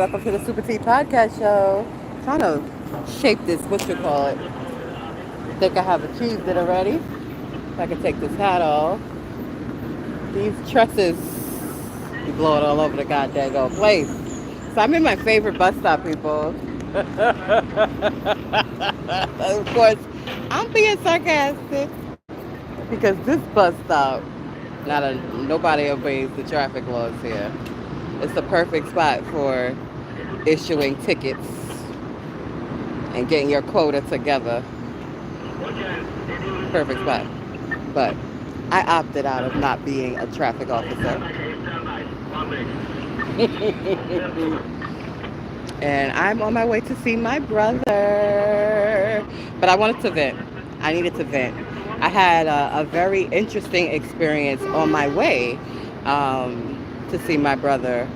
Welcome to the SupaTea Podcast Show. Trying to shape this, what you call it. Think I have achieved it already. If I can take this hat off. These tresses be blowing all over the goddamn place. So I'm in my favorite bus stop, people. Of course, I'm being sarcastic because this bus stop, nobody obeys the traffic laws here. It's the perfect spot for issuing tickets and getting your quota together. Perfect spot. But I opted out of not being a traffic officer. And I'm on my way to see my brother. But I wanted to vent. I needed to vent. I had a very interesting experience on my way to see my brother.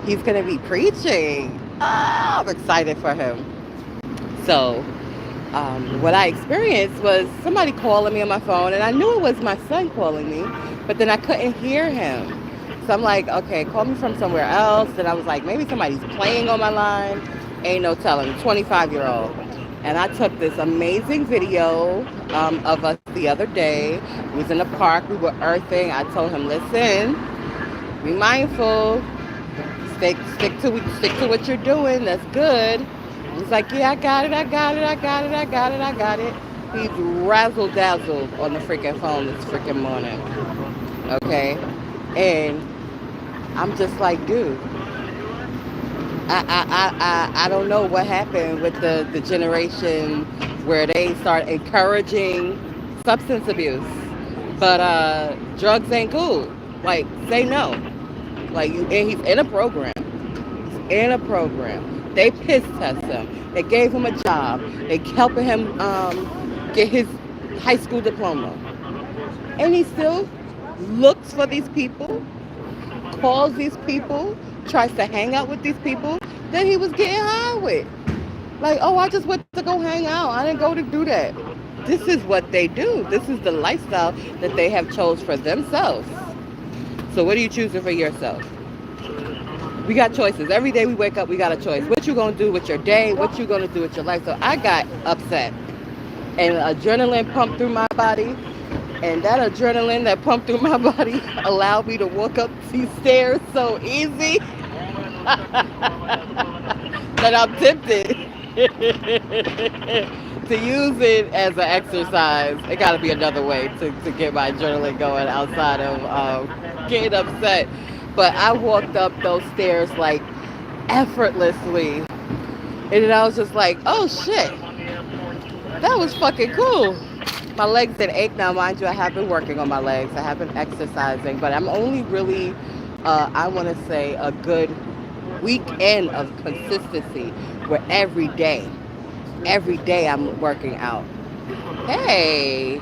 He's going to be preaching. Oh, I'm excited for him. So what I experienced was somebody calling me on my phone, and I knew it was my son calling me, but then I couldn't hear him. So I'm like, okay, call me from somewhere else. Then I was like, maybe somebody's playing on my line. Ain't no telling. 25-year-old. And I took this amazing video of us the other day. We was in the park. We were earthing. I told him, listen, be mindful. Stick to what you're doing. That's good. He's like, yeah, I got it. He's razzle-dazzled on the freaking phone this freaking morning. Okay? And I'm just like, dude, I don't know what happened with the generation where they start encouraging substance abuse. But drugs ain't cool. Like, say no. Like, and he's in a program. They piss test him. They gave him a job. They helping him get his high school diploma. And he still looks for these people, calls these people, tries to hang out with these people that he was getting high with. Like, oh, I just went to go hang out. I didn't go to do that. This is what they do. This is the lifestyle that they have chose for themselves. So what are you choosing for yourself? We got choices. Every day we wake up, we got a choice. What you gonna do with your day? What you gonna do with your life? So I got upset. And adrenaline pumped through my body. And that adrenaline that pumped through my body allowed me to walk up these stairs so easy that I'm tempted to use it as an exercise. It got to be another way to get my adrenaline going outside of getting upset. But I walked up those stairs like effortlessly. And then I was just like, oh shit, that was fucking cool. My legs didn't ache now, mind you. I have been working on my legs. I have been exercising, but I'm only really, I want to say, a good weekend of consistency where every day I'm working out. Hey,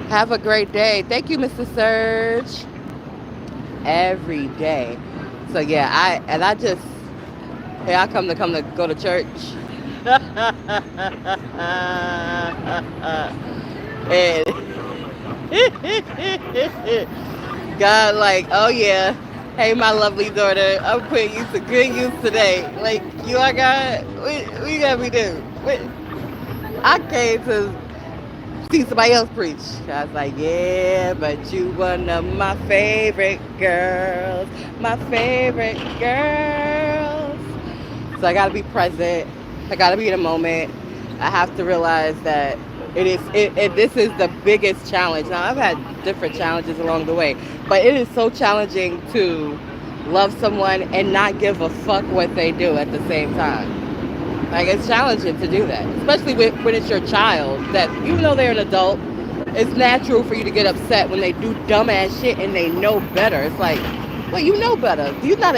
have a great day. Thank you, Mr. Surge. Every day. So yeah, I come to go to church. And God like, oh yeah, hey my lovely daughter, I'm putting you to good use today. Like, you are God, what you got me do? I came to see somebody else preach. I was like, yeah, but you one of my favorite girls. So I gotta be present. I gotta be in a moment. I have to realize that this is the biggest challenge. Now I've had different challenges along the way, but it is so challenging to love someone and not give a fuck what they do at the same time. Like, it's challenging to do that, especially when it's your child. That even though they're an adult, it's natural for you to get upset when they do dumbass shit and they know better. It's like, well, you know better. You're not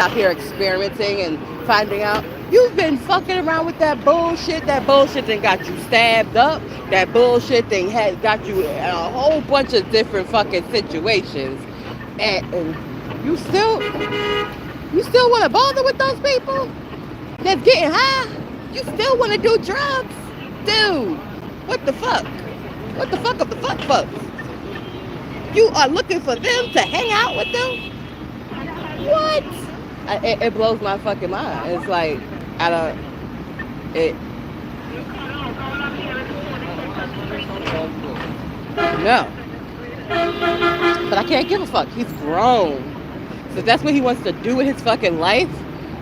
out here experimenting and finding out. You've been fucking around with that bullshit. That bullshit thing got you stabbed up. That bullshit thing got you in a whole bunch of different fucking situations. And you still want to bother with those people that's getting high? You still want to do drugs? Dude, what the fuck? What the fuck of the fuck fucks? You are looking for them to hang out with them? What? it blows my fucking mind. It's like I don't it no, but I can't give a fuck. He's grown, so if that's what he wants to do with his fucking life.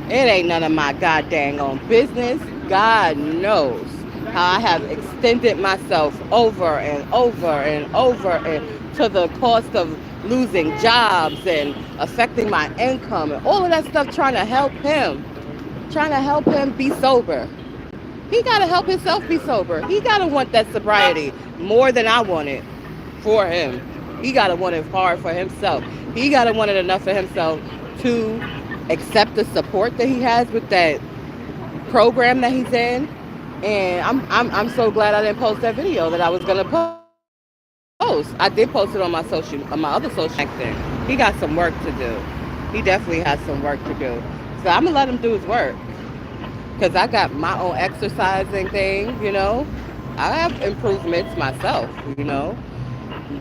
It ain't none of my goddamn own business. God knows how I have extended myself over and over and over and to the cost of losing jobs and affecting my income and all of that stuff trying to help him be sober. He got to help himself be sober. He got to want that sobriety more than I want it for him. He got to want it hard for himself. He got to want it enough for himself to accept the support that he has with that program that he's in. And I'm so glad I didn't post that video that I was gonna post. I did post it on my other social thing. He got some work to do. He definitely has some work to do. So I'm gonna let him do his work. Cause I got my own exercising thing, you know. I have improvements myself, you know.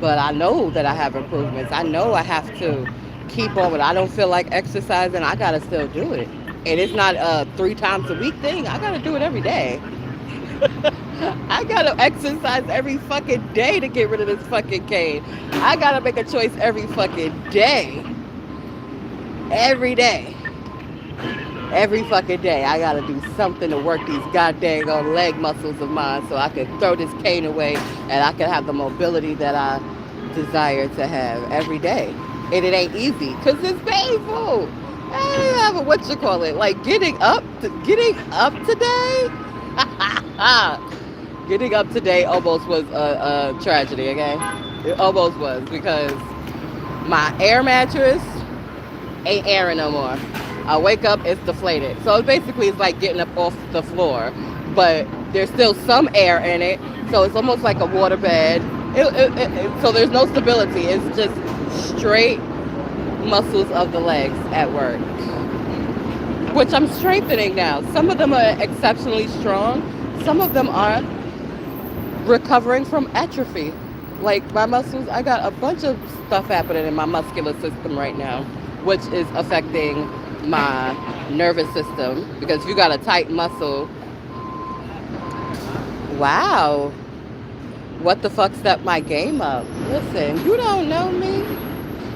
But I know that I have improvements. I know I have to keep on with it. I don't feel like exercising, I gotta still do it. And it's not a 3 times a week thing. I gotta do it every day. I gotta exercise every fucking day to get rid of this fucking cane. I gotta make a choice every fucking day. Every day. Every fucking day. I gotta do something to work these goddamn leg muscles of mine so I can throw this cane away and I can have the mobility that I desire to have every day. And it ain't easy because it's painful. I have what you call it, like getting up today. Getting up today almost was a tragedy. Okay, it almost was because my air mattress ain't airing no more. I wake up, it's deflated. So basically, it's like getting up off the floor, but there's still some air in it. So it's almost like a water bed. So there's no stability. It's just straight muscles of the legs at work, which I'm strengthening now. Some of them are exceptionally strong. Some of them are recovering from atrophy. Like my muscles, I got a bunch of stuff happening in my muscular system right now, which is affecting my nervous system. Because if you got a tight muscle, wow, what the fuck stepped my game up? Listen, you don't know me.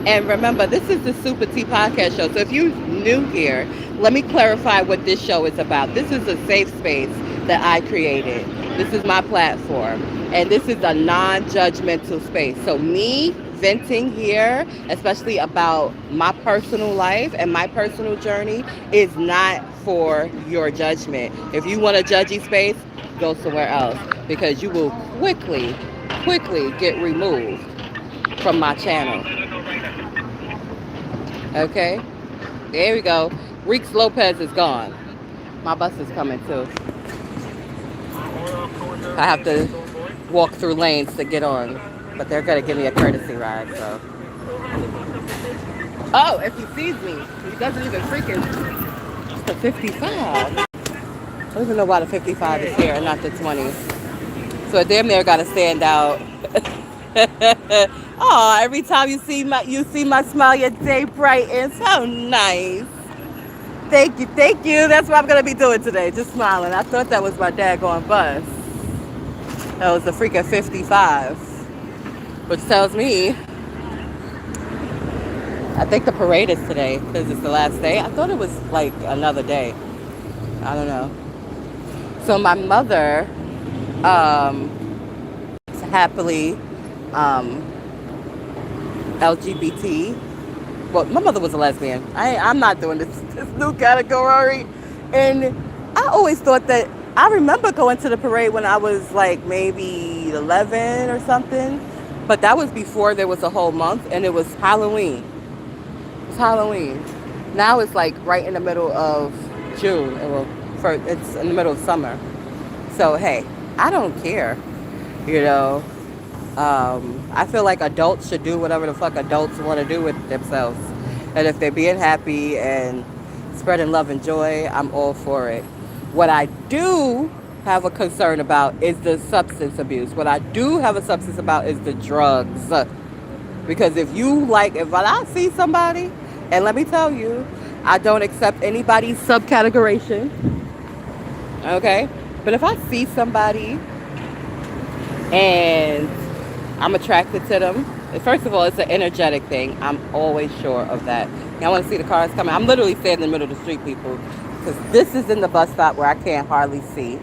And remember, this is the SupaTea Podcast Show. So if you're new here, let me clarify what this show is about. This is a safe space that I created. This is my platform. And this is a non-judgmental space. So me venting here, especially about my personal life and my personal journey, is not for your judgment. If you want a judgy space, go somewhere else. Because you will quickly get removed from my channel. Okay, there we go. Reeks Lopez is gone. My bus is coming too. I have to walk through lanes to get on, but they're gonna give me a courtesy ride. So, oh, if he sees me, he doesn't even freaking. It's the 55. I don't even know why the 55 is here and not the 20. So damn near gotta stand out. Oh, every time you see my smile, your day brightens. How nice. Thank you. That's what I'm gonna be doing today, just smiling. I thought that was my daggone bus. That was the freaking 55, which tells me I think the parade is today because it's the last day. I thought it was like another day. I don't know. So my mother, happily, LGBT. Well, my mother was a lesbian. I'm not doing this new category. And I always thought that, I remember going to the parade when I was like maybe 11 or something. But that was before there was a whole month, and it was Halloween. It's Halloween. Now it's like right in the middle of June. It's in the middle of summer. So, hey, I don't care. You know, I feel like adults should do whatever the fuck adults want to do with themselves. And if they're being happy and spreading love and joy, I'm all for it. What I do have a concern about is the substance abuse. What I do have a substance about is the drugs. Because if I see somebody, and let me tell you, I don't accept anybody's subcategorization. Okay? But if I see somebody and I'm attracted to them, first of all, it's an energetic thing. I'm always sure of that. I want to see the cars coming. I'm literally standing in the middle of the street, people, because this is in the bus stop where I can't hardly see.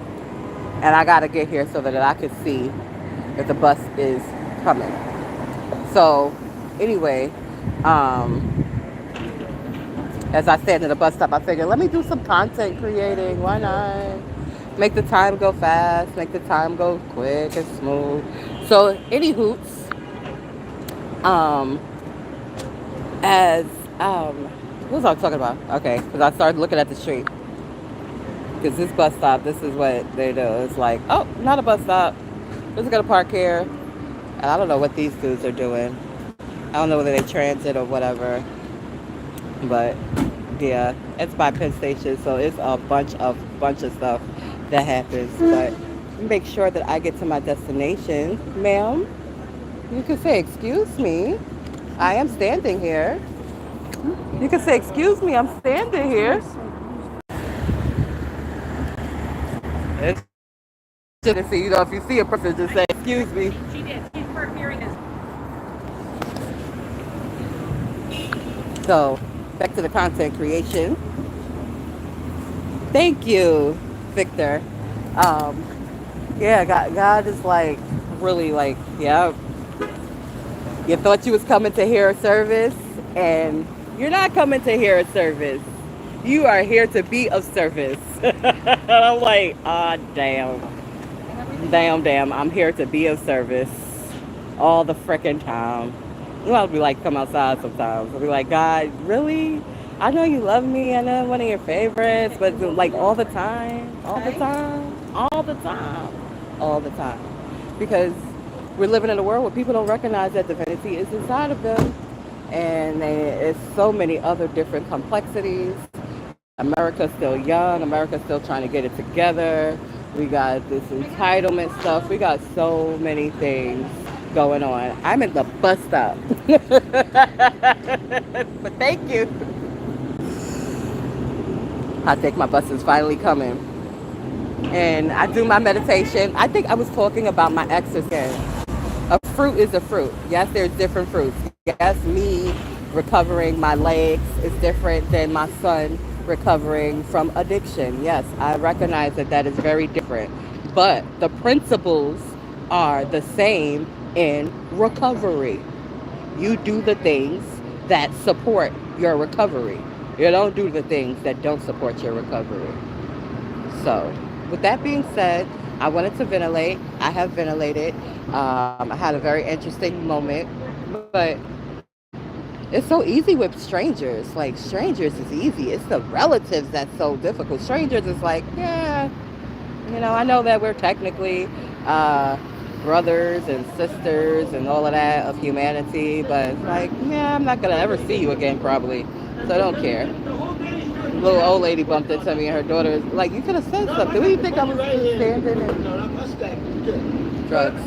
And I got to get here so that I can see if the bus is coming. So, anyway, as I stand in the bus stop, I figured, let me do some content creating. Why not? Make the time go fast, make the time go quick and smooth. So, any hoots, um, as, what was I talking about? Okay, because I started looking at the street. Because this bus stop, this is what they do. It's like, oh, not a bus stop. Just gonna park here. And I don't know what these dudes are doing. I don't know whether they transit or whatever. But yeah, it's by Penn Station, so it's a bunch of stuff that happens. But make sure that I get to my destination, ma'am. You can say, excuse me. I am standing here. You can say, excuse me, I'm standing here. It's just, you know, if you see a person, just say, excuse me. She did. Her hearing is. So, back to the content creation. Thank you, Victor. Yeah, God is like, really like, yeah. You thought you was coming to hear a service, and you're not coming to hear a service. You are here to be of service. And I'm like, ah, damn. Damn. I'm here to be of service all the freaking time. You know, I'll be like, come outside sometimes. I'll be like, God, really? I know you love me. I know I'm one of your favorites, but like all the time, all the time. Because we're living in a world where people don't recognize that divinity is inside of them. And there's so many other different complexities. America's still young. America's still trying to get it together. We got this entitlement stuff. We got so many things going on. I'm at the bus stop. But thank you. I think my bus is finally coming. And I do my meditation. I think I was talking about my exercise. A fruit is a fruit. Yes, there's different fruits. Yes, me recovering my legs is different than my son recovering from addiction. Yes, I recognize that that is very different. But the principles are the same in recovery. You do the things that support your recovery. You don't do the things that don't support your recovery. So, with that being said, I wanted to ventilate. I have ventilated. I had a very interesting moment, but it's so easy with strangers. Like, strangers is easy. It's the relatives that's so difficult. Strangers is like, yeah, you know, I know that we're technically brothers and sisters and all of that of humanity, but it's like, yeah, I'm not going to ever see you again, probably. So I don't care. Little old lady bumped into me and her daughter is like, you could have said something. What do you think I was standing in? Drugs.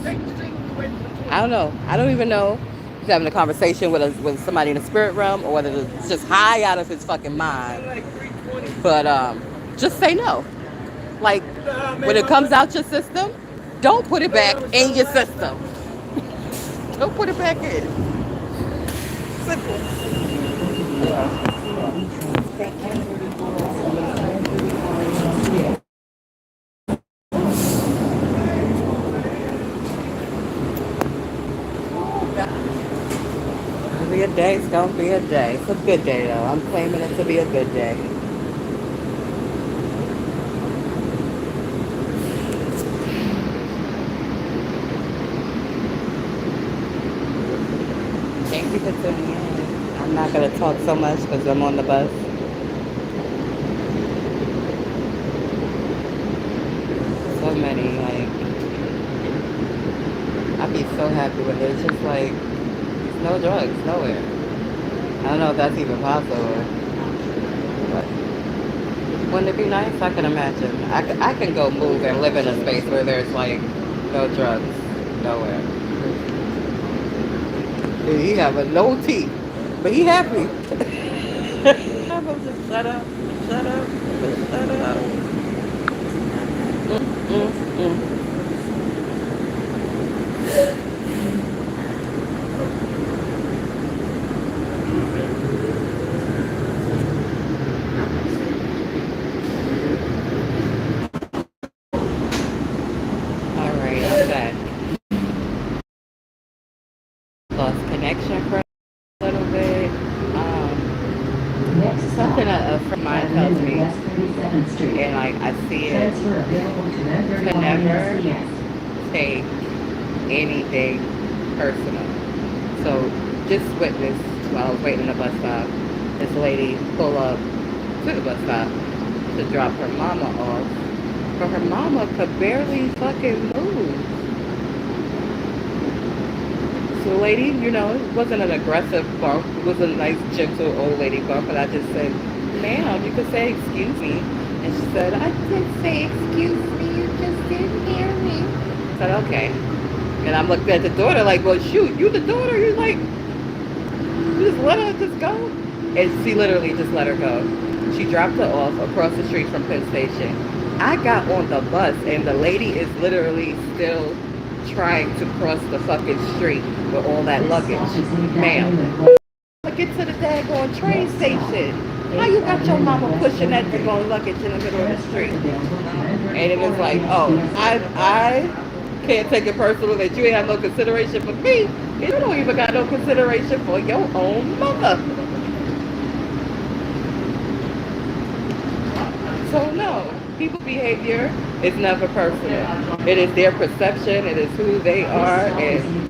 I don't know. I don't even know if he's having a conversation with somebody in the spirit realm or whether it's just high out of his fucking mind. But just say no. Like, when it comes out your system, don't put it back in your system. Don't put it back in. Simple. It'll be a day. It's gonna be a day. It's a good day though. I'm claiming it to be a good day. Thank you for tuning in. I'm not gonna talk so much because I'm on the bus. So many, like, I'd be so happy when there's just like no drugs nowhere. I don't know if that's even possible, but wouldn't it be nice? I can imagine. I can go move and live in a space where there's like no drugs nowhere. He have a no teeth, but he happy. supposed to shut up? Shut up. Shut up. Mm. All right, I'm back. Lost connection for a little bit. Something a friend of mine tells me, and like I see it, to never take anything personal. So just witnessed while I was waiting in the bus stop, this lady pull up to the bus stop to drop her mama off, but her mama could barely fucking move. So the lady, you know, it wasn't an aggressive bump. It was a nice, gentle old lady bump. And I just said, ma'am, you could say, excuse me. And she said, I did say, excuse me, you just didn't hear me. I said, okay. And I'm looking at the daughter like, well, shoot, you the daughter? You're like, you just let her just go? And she literally just let her go. She dropped her off across the street from Penn Station. I got on the bus, and the lady is literally still trying to cross the fucking street with all that luggage. Ma'am, get to the daggone train station. How you got your mama pushing that daggone luggage in the middle of the street? And it was like, oh, I can't take it personal that you ain't have no consideration for me. You don't even got no consideration for your own mother. So no, people's behavior is never personal. It is their perception. It is who they are, and